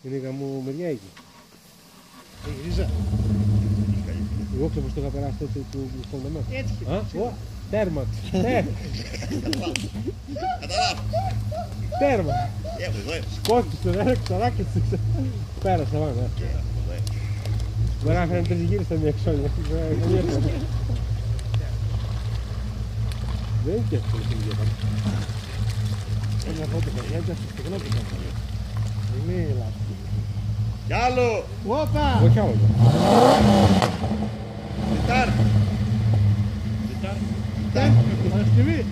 Είναι γαμού μεριά εκεί. Έχει ρίζα. Εγώ ξέρω πως το είχα περάσει τότε του φωνδεμάτου. Έτσι. Τέρμα. Καταλάβω. Τέρμα. Έχω εδώ. Σκότησε τον ένα ξαράκισε. Πέρασα πάνω. Μπορεί να φέρνει τρεις γύρες στα μια εξώνια. Δεν είναι και εύκολο στην ίδια πάντα. Ένα φώτο παιδιά, έτσι αυτό στεγνό που κάνω. Είναι λάθος. Κι άλλο. Όπα! Όχι άλλο. Ζητάρ. Παρασκευή.